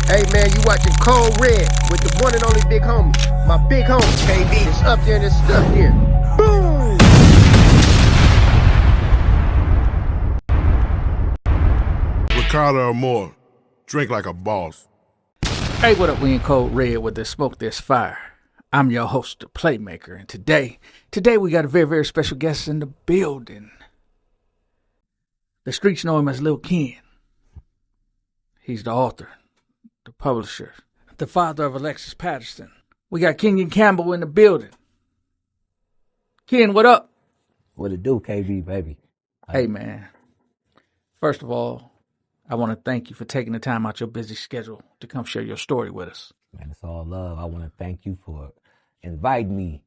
Hey man, you watching Cold Red with the one and only big homie. My big homie, KB. It's up there and it's stuck there. Boom! Ricardo or more. Drink like a boss. Hey, what up? We in Cold Red with the smoke, there's fire. I'm your host, the Playmaker, and today we got a very, very special guest in the building. The streets know him as Lil Ken. He's the author, the publisher, the father of Alexis Patterson. We got Kenyon Campbell in the building. Ken, what up? What it do, KB, baby? Hey, man. First of all, I want to thank you for taking the time out your busy schedule to come share your story with us. Man, it's all love. I want to thank you for inviting me,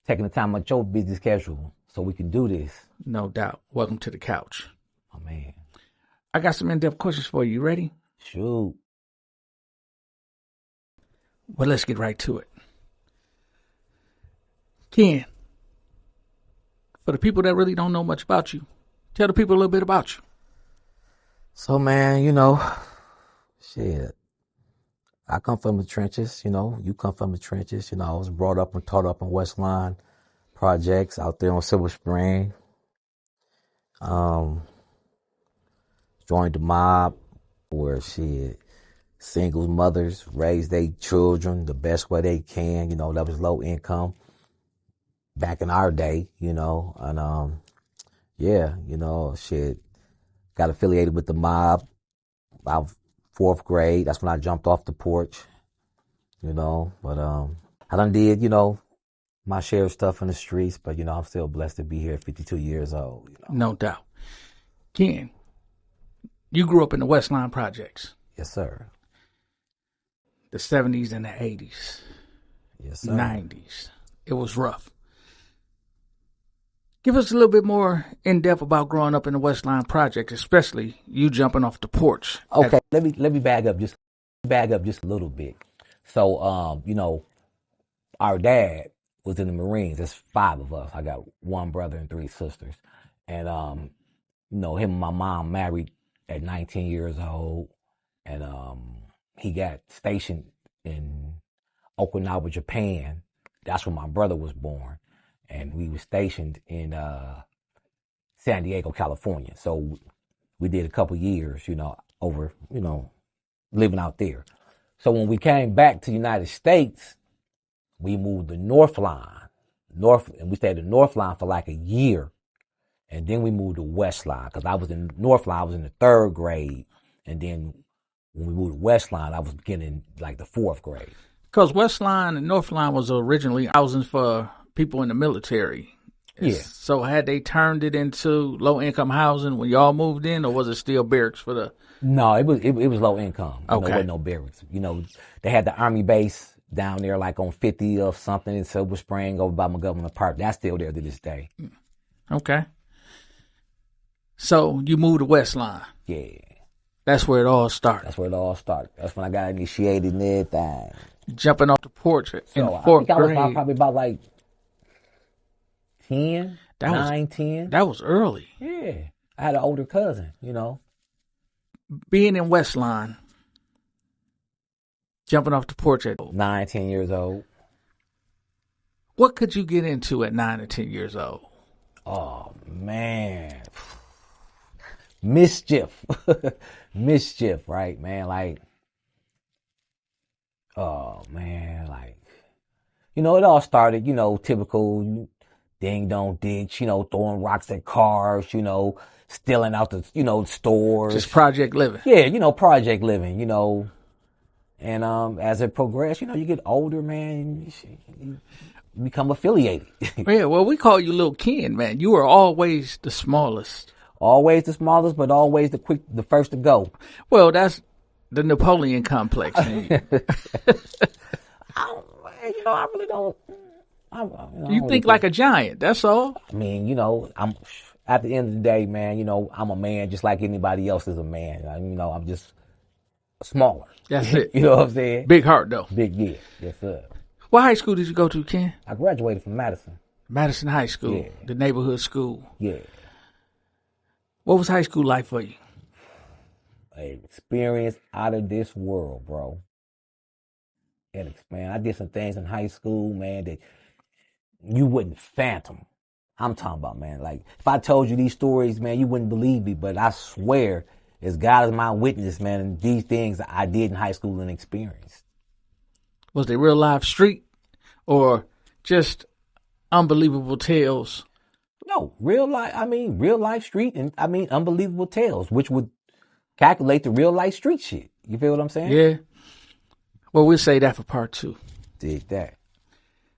taking the time out your busy schedule so we can do this. No doubt. Welcome to the couch. Oh, man. I got some in-depth questions for you. You ready? Shoot. Well, let's get right to it. Ken, for the people that really don't know much about you, tell the people a little bit about you. So, man, shit. I come from the trenches, you come from the trenches. I was brought up and taught up in Westline projects out there on Silver Spring. Joined the mob where singles mothers raise their children the best way they can. That was low income back in our day, and got affiliated with the mob about 4th grade. That's when I jumped off the porch, but I done did, my share of stuff in the streets, but I'm still blessed to be here at 52 years old. No doubt. Ken, you grew up in the Westline projects. Yes, sir. The 70s and the 80s. Yes, sir. 90s. It was rough. Give us a little bit more in-depth about growing up in the Westline projects, especially you jumping off the porch. Okay, let me back up just a little bit. So, our dad was in the Marines. There's 5 of us. I got 1 brother and 3 sisters. And, him and my mom married at 19 years old. And he got stationed in Okinawa, Japan. That's when my brother was born. And we were stationed in San Diego, California. So we did a couple years, over, living out there. So when we came back to the United States, we moved to North Line. And we stayed in North Line for like a year. And then we moved to West Line, because I was in North Line, I was in the 3rd grade. And then when we moved to West Line, I was beginning like the 4th grade. Because West Line and North Line was originally housing for people in the military. Yeah. So had they turned it into low-income housing when y'all moved in, or was it still barracks for the... No, it was low income. Okay. There wasn't no barracks. They had the Army base down there like on 50 or something in Silver Spring over by McGovern Park. That's still there to this day. Okay. So you moved to Westline. Yeah. That's where it all started. That's where it all started. That's when I got initiated and everything. Jumping off the porch in So the I 4th think I was grade. probably about like 10, 10. That was early. Yeah. I had an older cousin, Being in Westline, jumping off the porch at 9, 10 years old. What could you get into at 9 or 10 years old? Oh, man. Mischief. Mischief, right, man? Like, oh, man, like, it all started, typical ding dong ditch, throwing rocks at cars, stealing out the, stores. Just project living. Yeah, project living, and as it progressed, you get older, man, you become affiliated. Yeah, well, we call you Lil Ken, man. You were always the smallest. Always the smallest, but always the first to go. Well, that's the Napoleon complex. I really don't. You think like a giant, that's all. I mean, I'm at the end of the day, man, I'm a man just like anybody else is a man. I'm just smaller. That's it. You know what I'm saying? Big heart, though. Big, yeah. Yes, sir. What high school did you go to, Ken? I graduated from Madison. Madison High School, Yeah. the neighborhood school. Yeah. What was high school like for you? an experience out of this world, bro. And man, I did some things in high school, man, that you wouldn't fathom. I'm talking about, man, like if I told you these stories, man, you wouldn't believe me, but I swear, as God is my witness, man, these things I did in high school and experienced. Was they real life street or just unbelievable tales? No, real life street and unbelievable tales, which would calculate the real life street shit. You feel what I'm saying? Yeah. Well, we'll say that for part 2. Dig that.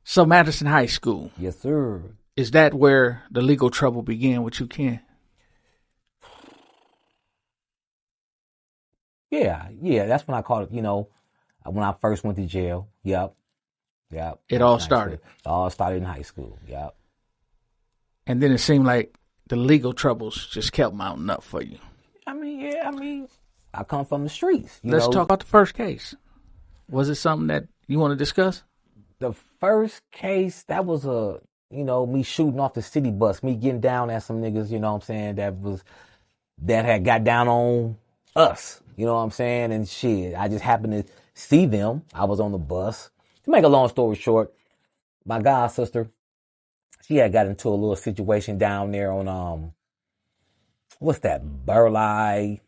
So Madison High School, Yes, sir. is that where the legal trouble began with you, Ken? Yeah. That's when I called it, when I first went to jail. Yep. It all started. It all started in high school. Yep. And then it seemed like the legal troubles just kept mounting up for you. I come from the streets. Let's talk about the first case. Was it something that you want to discuss? The first case, that was me shooting off the city bus, me getting down at some niggas, you know what I'm saying, that had got down on us, you know what I'm saying, and shit. I just happened to see them. I was on the bus. To make a long story short, my god sister, she had got into a little situation down there on, what's that, Burleigh,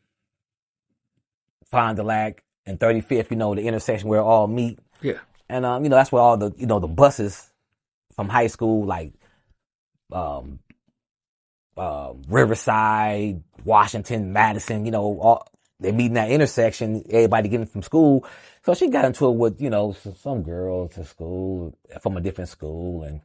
Fond du Lac, and 35th, the intersection where all meet. Yeah. And, that's where all the, the buses from high school, like, Riverside, Washington, Madison, all, they meet in that intersection, everybody getting from school. So she got into it with, some girl to school from a different school. And,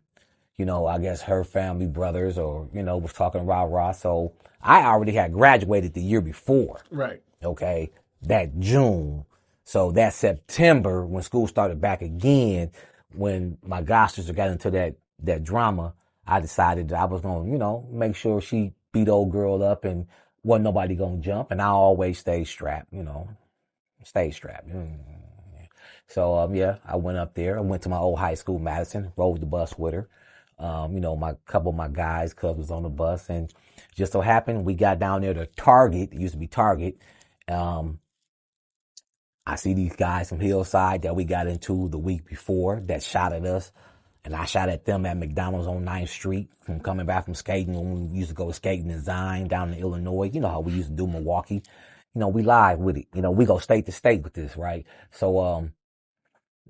I guess her family brothers or, was talking rah-rah. So I already had graduated the year before. Right. Okay. That June. So that September, when school started back again, when my god sister got into that drama, I decided that I was going to, make sure she beat old girl up and wasn't nobody going to jump. And I always stay strapped, stay strapped. So, I went up there. I went to my old high school, Madison, rode the bus with her. My couple of my guys, cousins on the bus. And just so happened, we got down there to Target. It used to be Target. I see these guys from Hillside that we got into the week before that shot at us. And I shot at them at McDonald's on 9th Street from coming back from skating when we used to go skating in Zion down in Illinois. You know how we used to do Milwaukee. We live with it. We go state to state with this, right? So,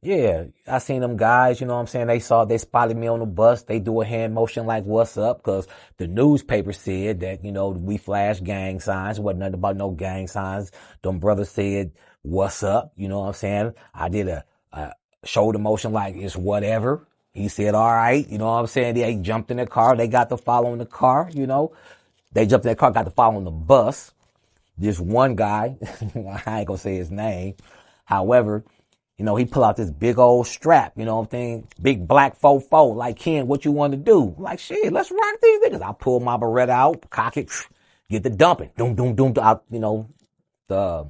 I seen them guys, you know what I'm saying? They spotted me on the bus. They do a hand motion like, what's up? Cause the newspaper said that, we flashed gang signs. Wasn't nothing about no gang signs. Them brothers said, what's up? You know what I'm saying? I did a shoulder motion like it's whatever. He said, all right. You know what I'm saying? They jumped in the car. They got to follow in the car, They jumped in the car, got to follow in the bus. This one guy, I ain't gonna say his name. However, he pull out this big old strap, you know what I'm saying? Big black 4-4, like, Ken, what you want to do? Like, shit, let's rock these niggas. I pull my Beretta out, cock it, get the dumping. Doom, doom, doom, out, the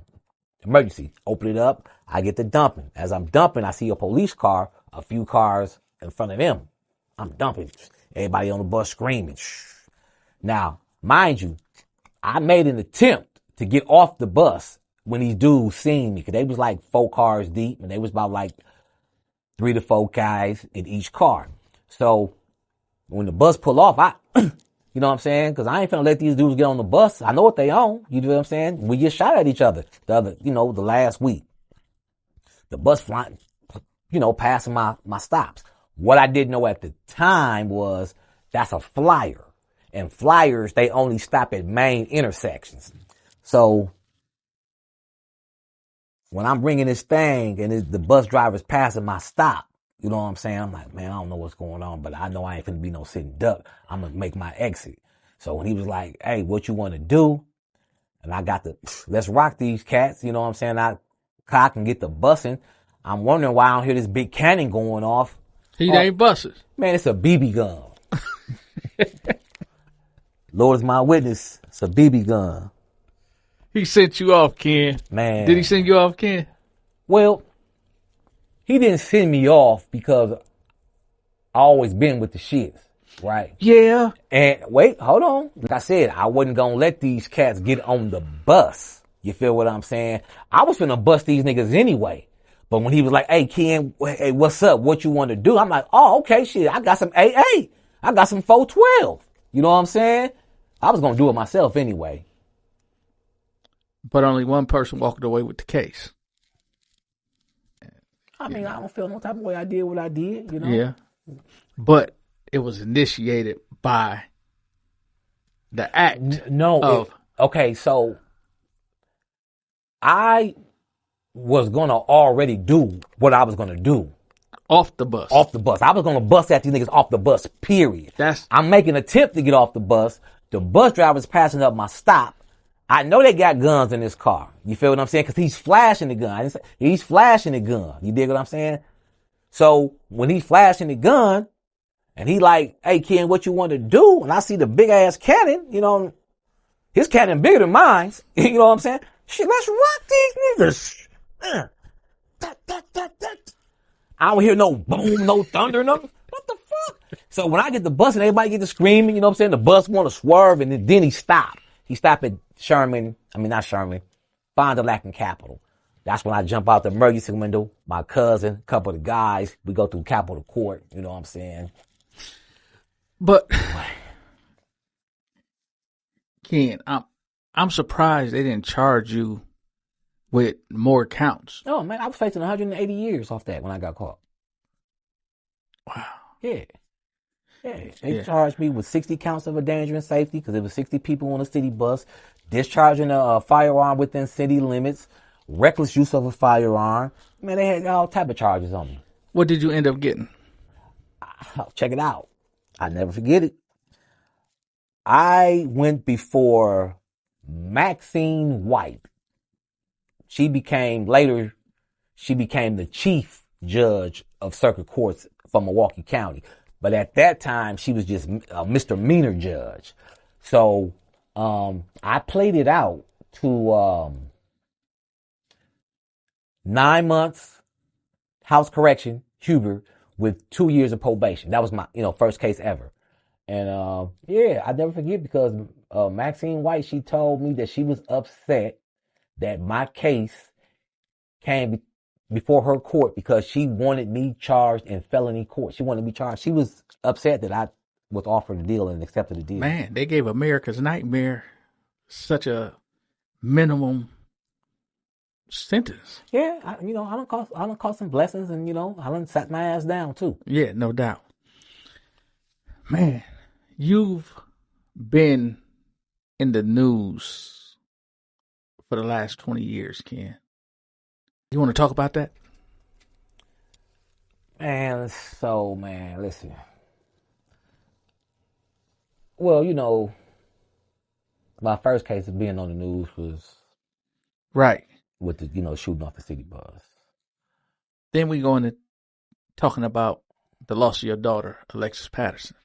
emergency. Open it up, I get the dumping. As I'm dumping, I see a police car, a few cars in front of them. I'm dumping. Everybody on the bus screaming. Now, mind you, I made an attempt to get off the bus when these dudes seen me, because they was like 4 cars deep, and they was about like 3 to 4 guys in each car. So when the bus pull off, you know what I'm saying? Because I ain't finna let these dudes get on the bus. I know what they own. You know what I'm saying? We just shot at each other the last week. The bus flying, passing my stops. What I didn't know at the time was that's a flyer. And flyers, they only stop at main intersections. So when I'm bringing this thing and the bus driver's passing my stop, you know what I'm saying? I'm like, man, I don't know what's going on, but I know I ain't finna be no sitting duck. I'm gonna make my exit. So when he was like, hey, what you want to do? And I got let's rock these cats. You know what I'm saying? I cock and get the bussing. I'm wondering why I don't hear this big cannon going off. He ain't buses. Man, it's a BB gun. Lord is my witness. It's a BB gun. He sent you off, Ken. Man. Did he send you off, Ken? Well, he didn't send me off because I always been with the shits, right? Yeah. And wait, hold on. Like I said, I wasn't going to let these cats get on the bus You feel what I'm saying? I was finna bust these niggas anyway. But when he was like, hey, Ken, hey, what's up? What you want to do? I'm like, oh, okay, shit. I got some AA. I got some 412. You know what I'm saying? I was going to do it myself anyway. But only one person walked away with the case. I mean, I don't feel no type of way I did what I did, you know? Yeah. But it was initiated by the act Okay, so I was going to already do what I was going to do. Off the bus. Off the bus. I was going to bust at these niggas off the bus, period. I'm making an attempt to get off the bus. The bus driver's passing up my stop. I know they got guns in this car. You feel what I'm saying? Because he's flashing the gun. He's flashing the gun. You dig what I'm saying? So when he's flashing the gun and he like, hey, Ken, what you want to do? And I see the big ass cannon, you know, his cannon bigger than mine. You know what I'm saying? Shit, let's rock these niggas. I don't hear no boom, no thunder, no. What the fuck? So when I get the bus and everybody get to screaming, you know what I'm saying? The bus want to swerve and then he stopped. He stopped at Fond du Lac and Capitol. That's when I jump out the emergency window. My cousin, a couple of the guys, we go through Capitol Court. You know what I'm saying? But Ken, I'm surprised they didn't charge you with more counts. Oh man, I was facing 180 years off that when I got caught. Wow. Yeah. They charged me with 60 counts of endangering safety because there was 60 people on a city bus, discharging a firearm within city limits, reckless use of a firearm. Man, they had all type of charges on me. What did you end up getting? Check it out. I never forget it. I went before Maxine White. She became the chief judge of circuit courts for Milwaukee County. But at that time, she was just a misdemeanor judge. So I played it out to 9 months house correction, Huber, with 2 years of probation. That was my first case ever. And I never forget because Maxine White, she told me that she was upset that my case came before her court because she wanted me charged in felony court. She wanted me charged. She was upset that I was offered a deal and accepted the deal. Man, they gave America's Nightmare such a minimum sentence. Yeah, I don't call some blessings, and I done sat my ass down too. Yeah, no doubt. Man, you've been in the news for the last 20 years, Ken. You want to talk about that? Man, listen. Well, my first case of being on the news was right with the shooting off the city bus. Then we go into talking about the loss of your daughter, Alexis Patterson.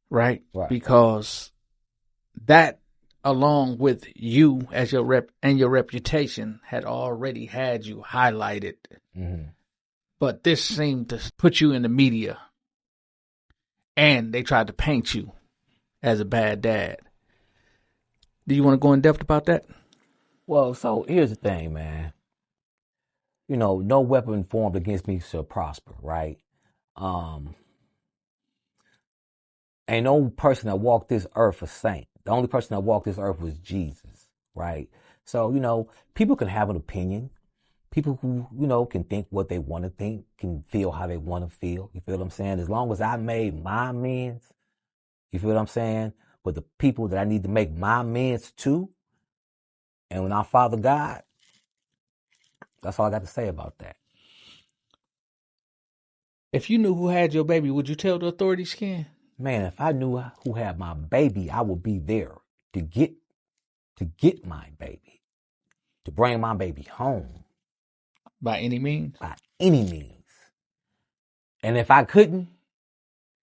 Right? Because that, along with you as your reputation, had already had you highlighted. Mm-hmm. But this seemed to put you in the media, and they tried to paint you as a bad dad. Do you want to go in depth about that? Well, so here's the thing, man. No weapon formed against me shall prosper, right? Ain't no person that walked this earth a saint. The only person that walked this earth was Jesus, right? So, people can have an opinion. People who, can think what they want to think, can feel how they want to feel. You feel what I'm saying? As long as I made my amends, you feel what I'm saying? With the people that I need to make my amends to, and when I Father God, that's all I got to say about that. If you knew who had your baby, would you tell the authorities, Ken? Man, if I knew who had my baby, I would be there to get my baby, to bring my baby home. By any means? By any means. And if I couldn't,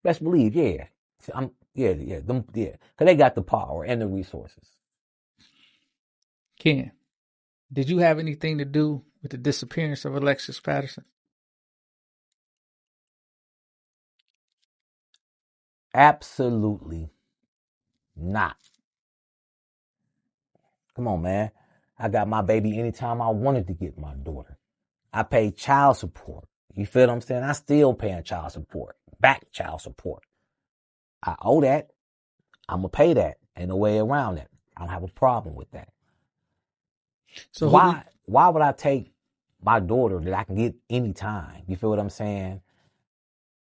best believe, because they got the power and the resources. Ken, did you have anything to do with the disappearance of Alexis Patterson? Absolutely not. Come on, man. I got my baby anytime I wanted to get my daughter. I paid child support. You feel what I'm saying? I still paying child support. Back child support. I owe that. I'm going to pay that. Ain't no way around it. I don't have a problem with that. So Why would I take my daughter that I can get anytime? You feel what I'm saying?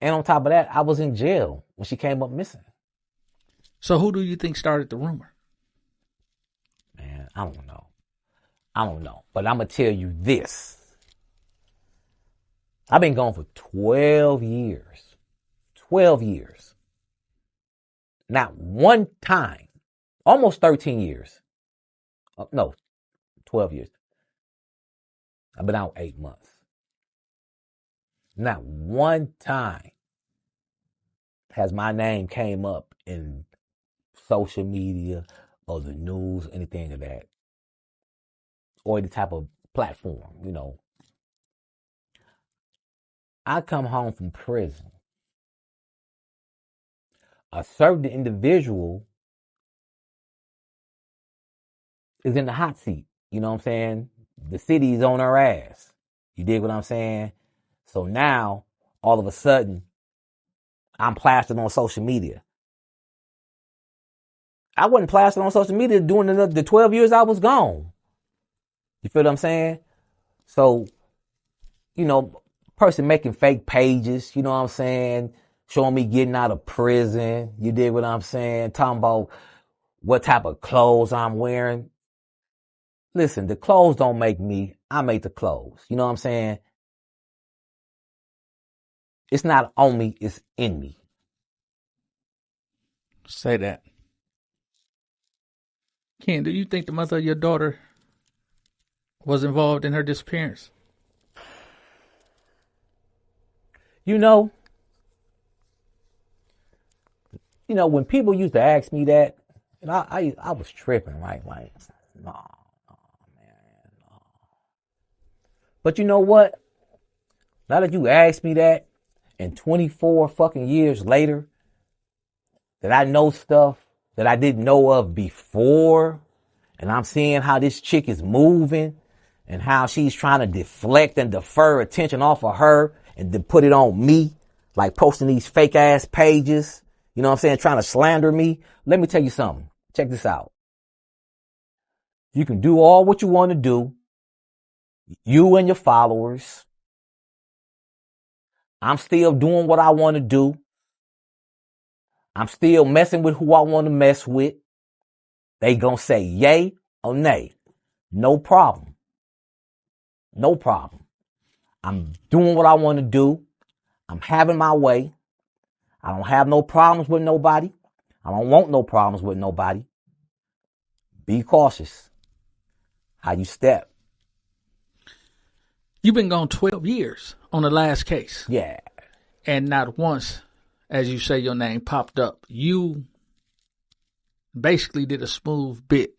And on top of that, I was in jail when she came up missing. So who do you think started the rumor? Man, I don't know. But I'm going to tell you this. I've been gone for 12 years. 12 years. Not one time. Almost 13 years. No, 12 years. I've been out 8 months. Not one time has my name came up in social media or the news, anything of that. Or any type of platform, you know. I come home from prison. A certain individual is in the hot seat. You know what I'm saying? The city's on her ass. You dig what I'm saying? So now, all of a sudden, I'm plastered on social media. I wasn't plastered on social media during the 12 years I was gone. You feel what I'm saying? So, you know, person making fake pages, you know what I'm saying? Showing me getting out of prison. You dig what I'm saying? Talking about what type of clothes I'm wearing. Listen, the clothes don't make me. I make the clothes. You know what I'm saying? It's not on me, it's in me. Say that. Ken, do you think the mother of your daughter was involved in her disappearance? You know, when people used to ask me that, and I was tripping, right? Like, no, man, no. But you know what? Now that you asked me that, and 24 fucking years later, that I know stuff that I didn't know of before, and I'm seeing how this chick is moving, and how she's trying to deflect and defer attention off of her, and to put it on me, like posting these fake ass pages, you know what I'm saying, trying to slander me. Let me tell you something. Check this out. You can do all what you want to do. You and your followers. I'm still doing what I want to do. I'm still messing with who I want to mess with. They gonna say yay or nay. No problem. No problem. I'm doing what I want to do. I'm having my way. I don't have no problems with nobody. I don't want no problems with nobody. Be cautious how you step. You've been gone 12 years on the last case. Yeah. And not once, as you say, your name popped up. You basically did a smooth bit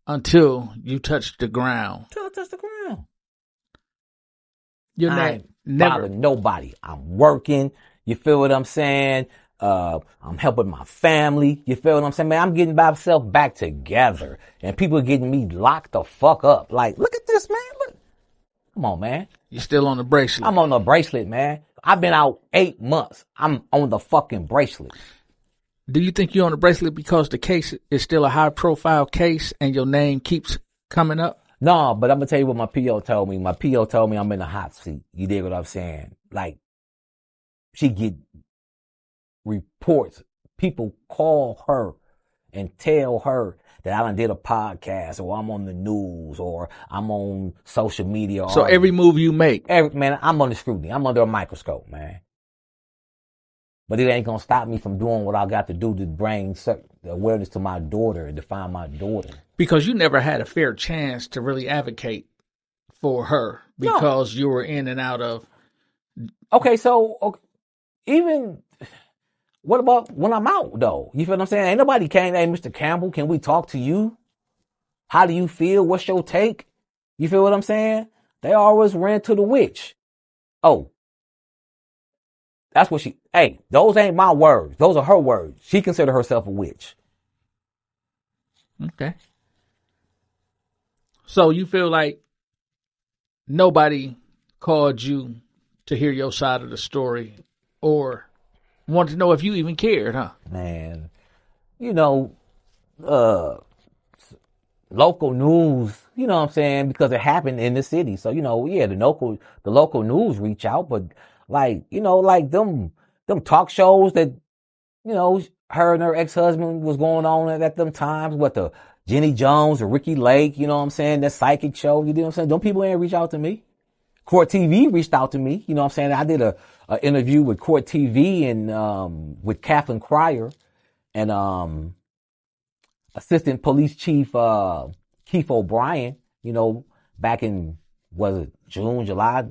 until you touched the ground. Till I touch the ground. Your I name ain't never. bothering nobody. I'm working. You feel what I'm saying? I'm helping my family. You feel what I'm saying? Man, I'm getting myself back together. And people are getting me locked the fuck up. Like, look at this, man. Look. Come on, man. You're still on the bracelet. I'm on the bracelet, man. I've been out 8 months. I'm on the fucking bracelet. Do you think you're on the bracelet because the case is still a high profile case and your name keeps coming up? No, but I'm going to tell you what my PO told me. My PO told me I'm in the hot seat. You dig what I'm saying? Like, she get reports. People call her and tell her that I done did a podcast, or I'm on the news, or I'm on social media. So every move you make. Man, I'm under scrutiny. I'm under a microscope, man. But it ain't going to stop me from doing what I got to do to bring awareness to my daughter and to find my daughter. Because you never had a fair chance to really advocate for her because you were in and out of. Okay, so even what about when I'm out, though? You feel what I'm saying? Ain't nobody came, hey, Mr. Campbell, can we talk to you? How do you feel? What's your take? You feel what I'm saying? They always ran to the witch. Oh, that's what hey, those ain't my words. Those are her words. She considered herself a witch. Okay. So you feel like nobody called you to hear your side of the story or wanted to know if you even cared, huh? Man, you know, uh, local news, you know what I'm saying, because it happened in the city. So, yeah, the local news reach out, but like, like them talk shows that, her and her ex-husband was going on at them times, what the Jenny Jones or Ricky Lake, you know what I'm saying, that psychic show, you know what I'm saying? Them people ain't reach out to me. Court TV reached out to me, you know what I'm saying? I did a interview with Court TV and with Kathleen Cryer and Assistant Police Chief Keith O'Brien, back in, was it June, July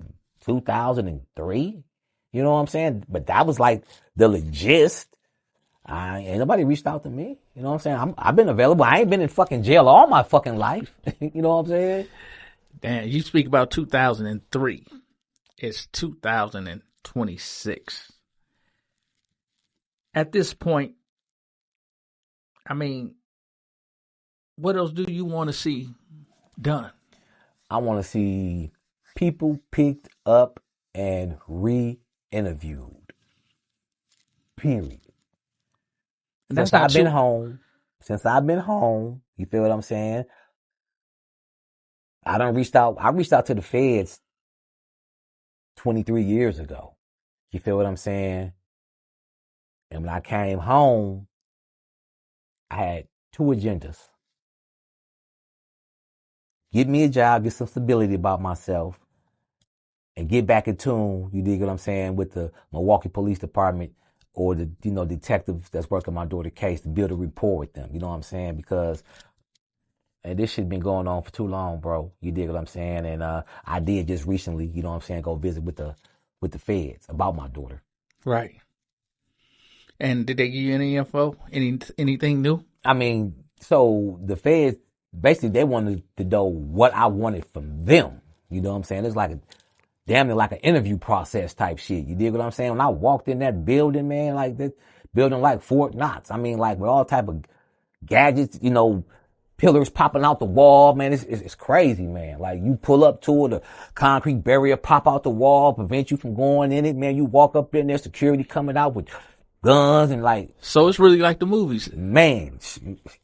2003? You know what I'm saying? But that was like the legist. Ain't nobody reached out to me. You know what I'm saying? I've been available. I ain't been in fucking jail all my fucking life. You know what I'm saying? Damn, you speak about 2003. It's 2026. At this point, I mean, what else do you want to see done? I want to see people picked up and re-interviewed. Period. Since I've been home, you feel what I'm saying? I reached out to the feds 23 years ago. You feel what I'm saying? And when I came home, I had two agendas. Get me a job, get some stability about myself, and get back in tune, you dig what I'm saying, with the Milwaukee Police Department or the, detectives that's working my daughter's case to build a rapport with them. You know what I'm saying? Because this shit been going on for too long, bro. You dig what I'm saying? And I did just recently, you know what I'm saying, go visit with the feds about my daughter. Right. And did they give you any info? Anything new? I mean, so the feds, basically, they wanted to know what I wanted from them. You know what I'm saying? It's like damn near like an interview process type shit. You dig what I'm saying? When I walked in that building, man, like that building like Fort Knox. I mean, like with all type of gadgets, pillars popping out the wall, man. It's crazy, man. Like you pull up to it, a concrete barrier pop out the wall, prevent you from going in it, man. You walk up in there, security coming out with guns and like. So it's really like the movies, man.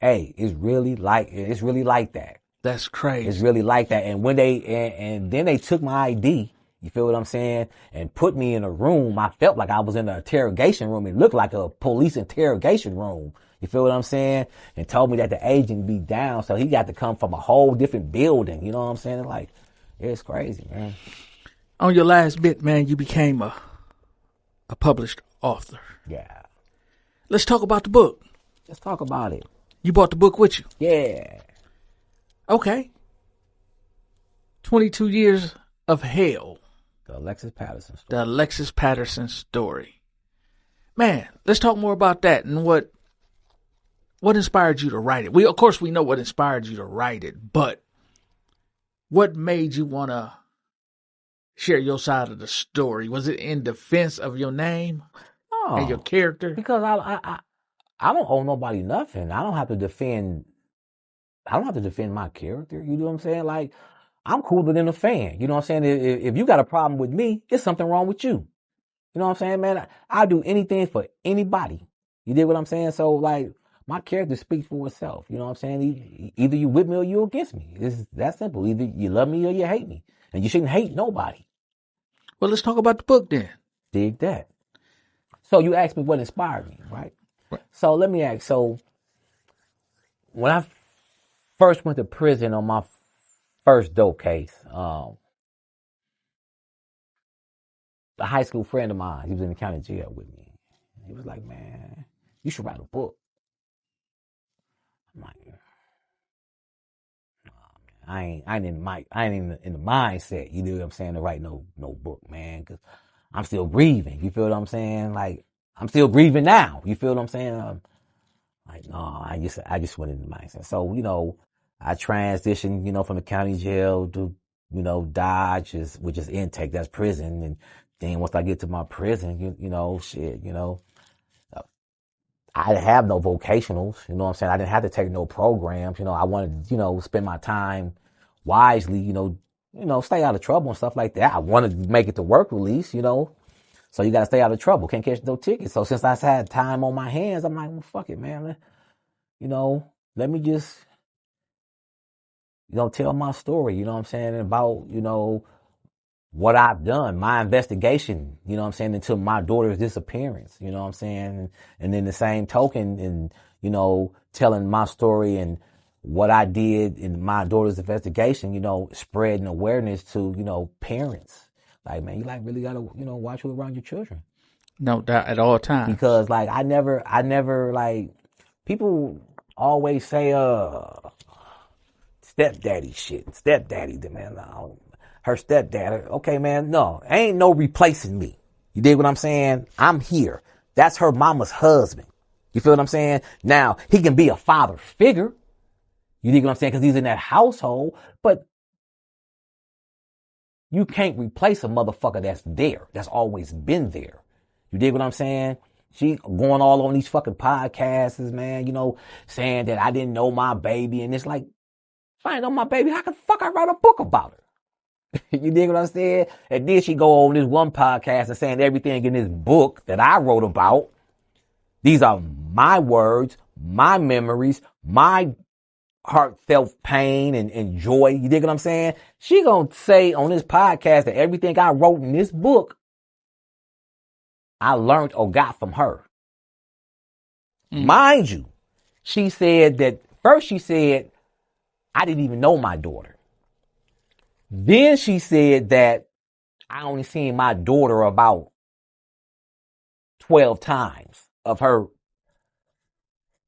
Hey, it's really like that. That's crazy. It's really like that. And when and then they took my ID. You feel what I'm saying? And put me in a room. I felt like I was in an interrogation room. It looked like a police interrogation room. You feel what I'm saying? And told me that the agent be down, so he got to come from a whole different building. You know what I'm saying? Like, it's crazy, man. On your last bit, man, you became a published author. Yeah. Let's talk about the book. Let's talk about it. You brought the book with you? Yeah. Okay. 22 Years of Hell. The Alexis Patterson story. The Alexis Patterson story. Man, let's talk more about that and what inspired you to write it. Of course we know what inspired you to write it, but what made you want to share your side of the story? Was it in defense of your name and your character? Because I don't owe nobody nothing. I don't have to defend my character. You know what I'm saying? Like, I'm cooler than a fan. You know what I'm saying? If you got a problem with me, there's something wrong with you. You know what I'm saying, man? I'll do anything for anybody. You did what I'm saying? So, like, my character speaks for itself. You know what I'm saying? Either you with me or you against me. It's that simple. Either you love me or you hate me. And you shouldn't hate nobody. Well, let's talk about the book then. Dig that. So you asked me what inspired me, right? So let me ask. So when I first went to prison on my first dope case, a high school friend of mine, he was in the county jail with me. He was like, man, you should write a book. I'm like, I ain't in the mindset, you know what I'm saying, to write no book, man, because I'm still breathing. You feel what I'm saying? Like, I'm still breathing now. You feel what I'm saying? Like, no, I just went in the mindset. So, I transitioned, from the county jail to, Dodge, which is intake, that's prison. And then once I get to my prison, I didn't have no vocationals, you know what I'm saying? I didn't have to take no programs, I wanted, to spend my time wisely, stay out of trouble and stuff like that. I wanted to make it to work release, so you got to stay out of trouble. Can't catch no tickets. So since I had time on my hands, I'm like, well, fuck it, man. Let me just, tell my story, about, what I've done, my investigation, into my daughter's disappearance, And then the same token and, telling my story and what I did in my daughter's investigation, spreading awareness to, parents. Like, man, you really gotta, watch who around your children. No doubt, at all times. Because I never people always say, stepdaddy shit. Stepdaddy, man. Her stepdad. Okay, man, no. Ain't no replacing me. You dig what I'm saying? I'm here. That's her mama's husband. You feel what I'm saying? Now, he can be a father figure. You dig what I'm saying? Because he's in that household. But you can't replace a motherfucker that's there. That's always been there. You dig what I'm saying? She going all on these fucking podcasts, man, saying that I didn't know my baby. And it's like, if I didn't know my baby, how the fuck I write a book about her? You dig what I'm saying? And then she go on this one podcast and saying everything in this book that I wrote about. These are my words, my memories, my heartfelt pain and joy. You dig what I'm saying? She gonna say on this podcast that everything I wrote in this book, I learned or got from her. Mind you, she said that first she said, I didn't even know my daughter. Then she said that I only seen my daughter about 12 times of her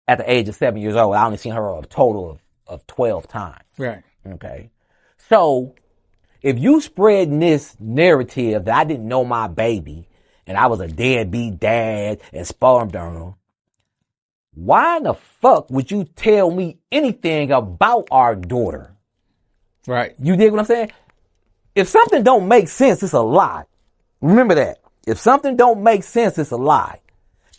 at the age of 7 years old. I only seen her a total of 12 times. Right. Okay. So if you spread this narrative that I didn't know my baby and I was a deadbeat dad and sperm donor, why in the fuck would you tell me anything about our daughter? Right. You dig what I'm saying? If something don't make sense, it's a lie. Remember that. If something don't make sense, it's a lie.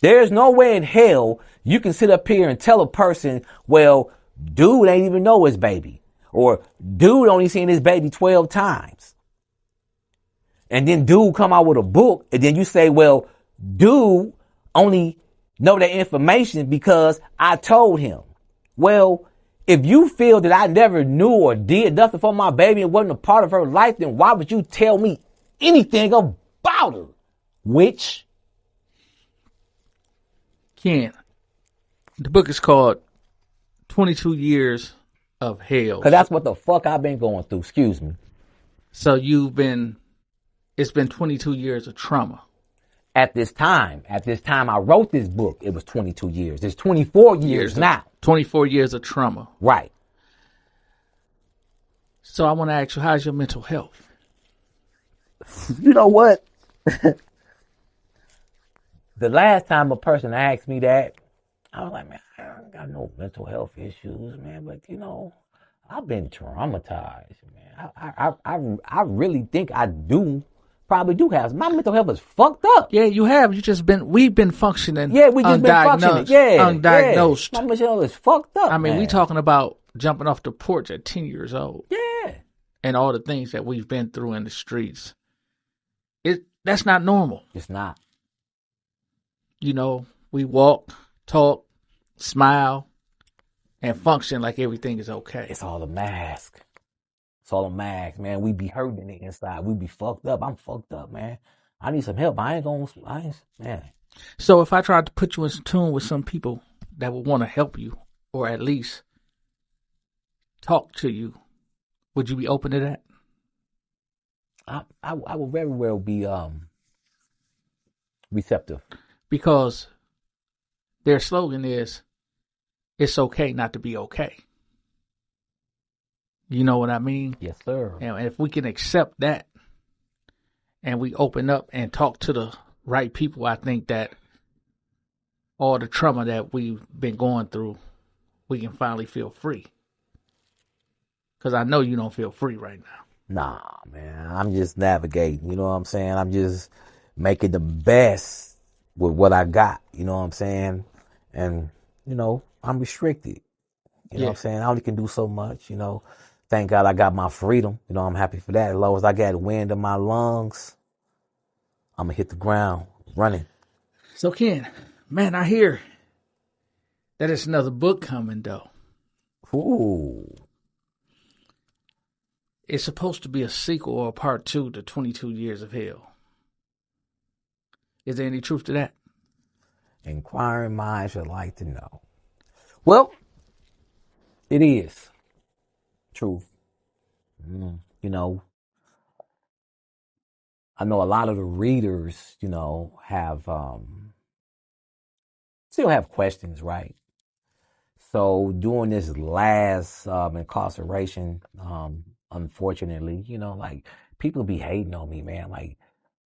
There's no way in hell you can sit up here and tell a person, well, dude ain't even know his baby. Or dude only seen his baby 12 times. And then dude come out with a book and then you say, well, dude only know that information because I told him. Well, if you feel that I never knew or did nothing for my baby and wasn't a part of her life, then why would you tell me anything about her? Which? Ken, the book is called 22 Years of Hell. Because that's what the fuck I've been going through. Excuse me. So it's been 22 years of trauma. At this time I wrote this book, it was 22 years. It's 24 years now. 24 years of trauma. Right. So I want to ask you, how's your mental health? You know what? The last time a person asked me that, I was like, man, I don't got no mental health issues, man. But, I've been traumatized, man. I really think I probably do have. My mental health is fucked up. Yeah, you have. We've been functioning. Yeah, we just been functioning. Yeah. Undiagnosed. Yeah. My mental health is fucked up. I mean, man. we talking about jumping off the porch at 10 years old. Yeah. And all the things that we've been through in the streets. That's not normal. It's not. We walk, talk, smile, and function like everything is okay. It's all a mask. It's all a mask, man. We be hurting the inside. We be fucked up. I'm fucked up, man. I need some help. Man. So if I tried to put you in tune with some people that would want to help you, or at least talk to you, would you be open to that? I will very well be receptive. Because their slogan is, it's okay not to be okay. You know what I mean? Yes, sir. And if we can accept that and we open up and talk to the right people, I think that all the trauma that we've been going through, we can finally feel free. Because I know you don't feel free right now. Nah, man. I'm just navigating. You know what I'm saying? I'm just making the best with what I got. You know what I'm saying? And, I'm restricted. You know what I'm saying? I only can do so much, Thank God I got my freedom. You know, I'm happy for that. As long as I got wind in my lungs, I'm going to hit the ground running. So, Ken, man, I hear that it's another book coming, though. Ooh. It's supposed to be a sequel or a part 2 to 22 Years of Hell. Is there any truth to that? Inquiring minds should like to know. Well, it is truth. You know, I know a lot of the readers, you know, have still have questions, right? So during this last incarceration, unfortunately, you know, like people be hating on me, man. Like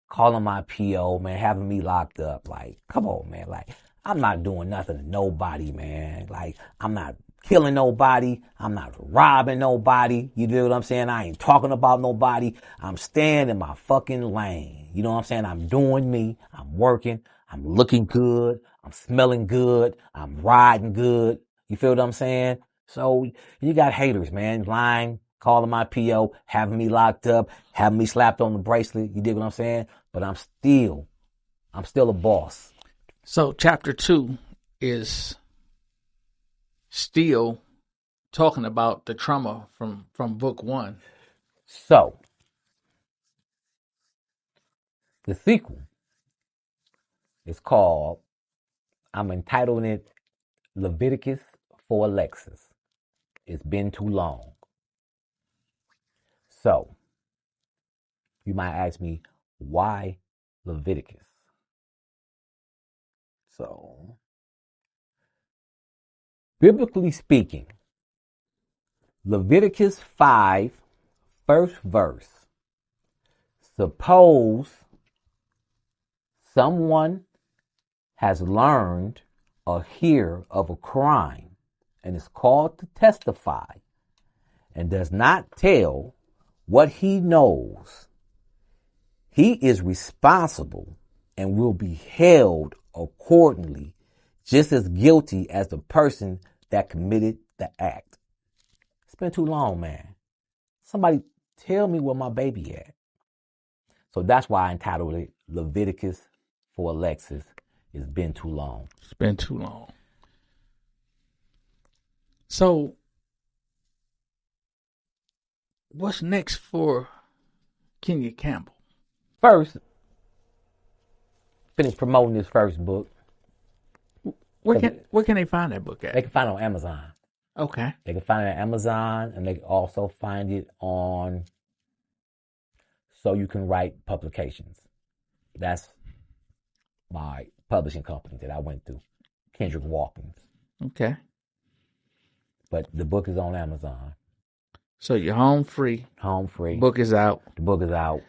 calling my PO, man, having me locked up. Like, come on, man. Like, I'm not doing nothing to nobody, man. Like, I'm not killing nobody. I'm not robbing nobody. You know what I'm saying? I ain't talking about nobody. I'm staying in my fucking lane. You know what I'm saying? I'm doing me. I'm working. I'm looking good. I'm smelling good. I'm riding good. You feel what I'm saying? So you got haters, man, lying, calling my PO, having me locked up, having me slapped on the bracelet. You dig what I'm saying? But I'm still a boss. So chapter 2 is still talking about the trauma from book 1. So the sequel is called, I'm entitling it Leviticus for Alexis. It's been too long. So you might ask me, why Leviticus? So biblically speaking, Leviticus 5, first verse. Suppose someone has learned or hear of a crime and is called to testify and does not tell what he knows, he is responsible and will be held accordingly, just as guilty as the person that committed the act. It's been too long, man. Somebody tell me where my baby at. So that's why I entitled it Leviticus for Alexis. It's been too long. It's been too long. So what's next for Kenya Campbell? First, finish promoting this first book. Where can they find that book at? They can find it on Amazon. Okay. They can find it on Amazon, and they can also find it on So You Can Write Publications. That's my publishing company that I went through, Kendrick Walkins. Okay. But the book is on Amazon. So you're home free. Home free. Book is out. The book is out.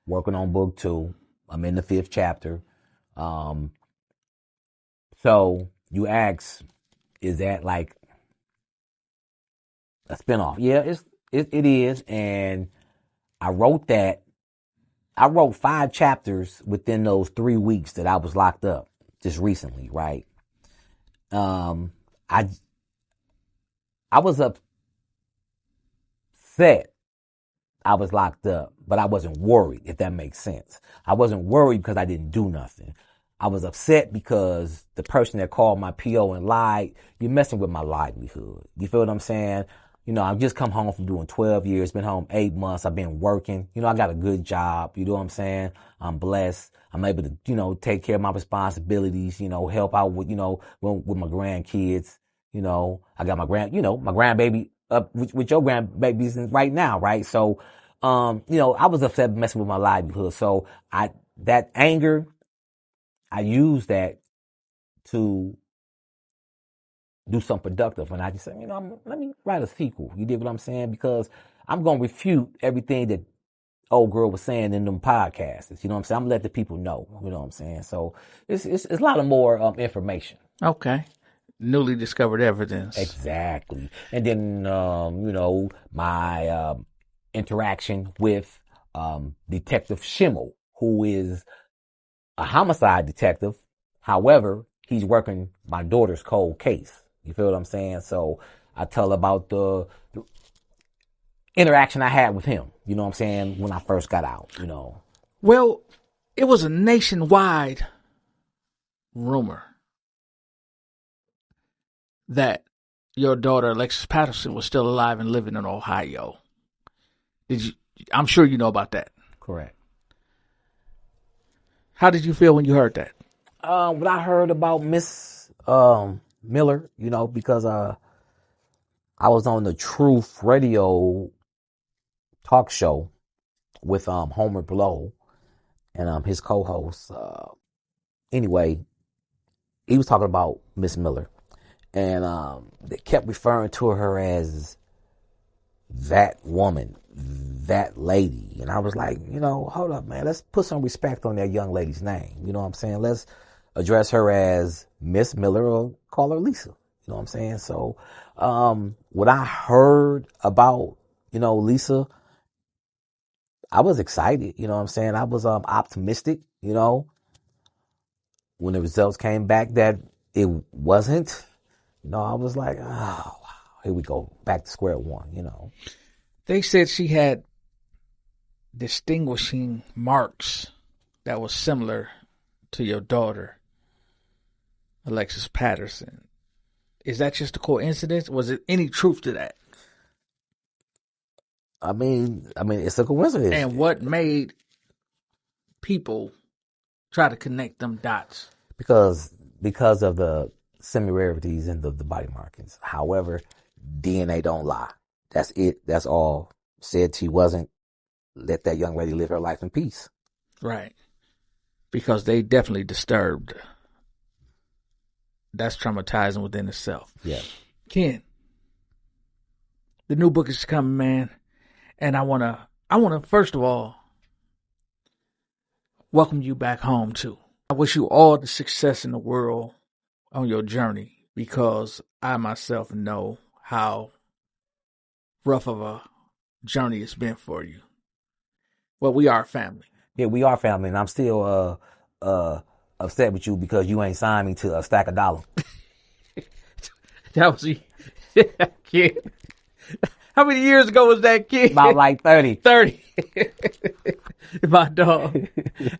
Working on book 2. I'm in the 5th chapter. So you ask, is that like a spinoff? Yeah, it is. And I wrote 5 chapters within those 3 weeks that I was locked up just recently, right? I was upset I was locked up, but I wasn't worried, if that makes sense. I wasn't worried because I didn't do nothing. I was upset because the person that called my PO and lied, you're messing with my livelihood. You feel what I'm saying? You know, I've just come home from doing 12 years, been home 8 months. I've been working. You know, I got a good job. You know what I'm saying? I'm blessed. I'm able to, you know, take care of my responsibilities, you know, help out with, you know, with my grandkids. You know, I got my grandbaby up with your grandbabies right now, right? So, you know, I was upset messing with my livelihood. So that anger, I used that to do something productive. And I just said, you know, let me write a sequel. You dig what I'm saying? Because I'm going to refute everything that old girl was saying in them podcasts. You know what I'm saying? I'm going to let the people know. You know what I'm saying? So it's a lot of more information. Okay. Newly discovered evidence. Exactly. And then, you know, my interaction with Detective Schimmel, who is a homicide detective. However, he's working my daughter's cold case. You feel what I'm saying? So I tell about the interaction I had with him. You know what I'm saying? When I first got out, you know. Well, it was a nationwide rumor that your daughter Alexis Patterson was still alive and living in Ohio. Did you? I'm sure you know about that. Correct. How did you feel when you heard that? When I heard about Miss Miller, you know, because I was on the Truth Radio talk show with Homer Blow and his co-host. Anyway, he was talking about Miss Miller, and they kept referring to her as that woman, that lady. And I was like, you know, hold up, man. Let's put some respect on that young lady's name. You know what I'm saying? Let's address her as Miss Miller or call her Lisa. You know what I'm saying? So when I heard about, you know, Lisa, I was excited. You know what I'm saying? I was optimistic, you know, when the results came back that it wasn't. You know, I was like, oh, wow, here we go. Back to square one, you know. They said she had distinguishing marks that was similar to your daughter, Alexis Patterson. Is that just a coincidence? Was it any truth to that? I mean, it's a coincidence. And what made people try to connect them dots? Because of the similarities in the body markings. However, DNA don't lie. That's it. That's all. Said she wasn't. Let that young lady live her life in peace. Right. Because they definitely disturbed. That's traumatizing within itself. Yeah. Ken, the new book is coming, man. And I wanna first of all welcome you back home too. I wish you all the success in the world on your journey, because I myself know how rough of a journey it's been for you. Well, we are family. Yeah, we are family, and I'm still upset with you because you ain't signed me to a stack of dollars. That was Kid. How many years ago was that, Kid? About like 30. 30. My dog.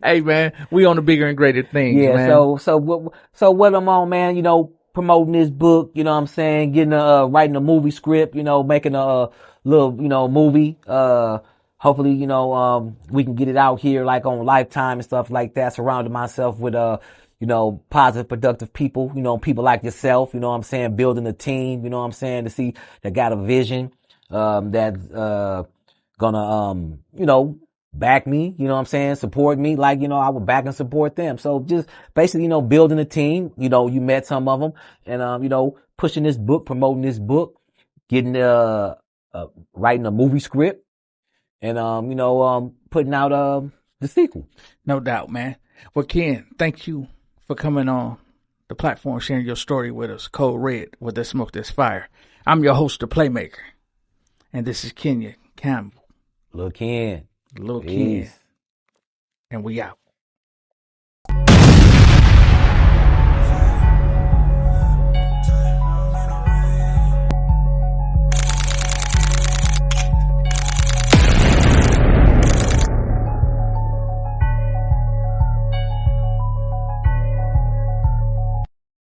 Hey, man, we on the bigger and greater things, yeah, man. So what I'm on, man, you know, promoting this book, you know what I'm saying, getting writing a movie script, you know, making a little, you know, movie. Hopefully, you know, we can get it out here like on Lifetime and stuff like that. Surrounding myself with you know, positive, productive people, you know, people like yourself, you know what I'm saying, building a team, you know what I'm saying, to see that got a vision, that's gonna you know, back me, you know what I'm saying, support me like, you know, I would back and support them. So just basically, you know, building a team, you know, you met some of them, and you know, pushing this book, promoting this book, getting writing a movie script, and you know, putting out the sequel. No doubt, man. Well, Ken, thank you for coming on the platform, sharing your story with us. Code Red, with the smoke, there's fire. I'm your host, the Playmaker, and this is Kenya Campbell. Lil Ken. Lil Ken. Peace. And we out.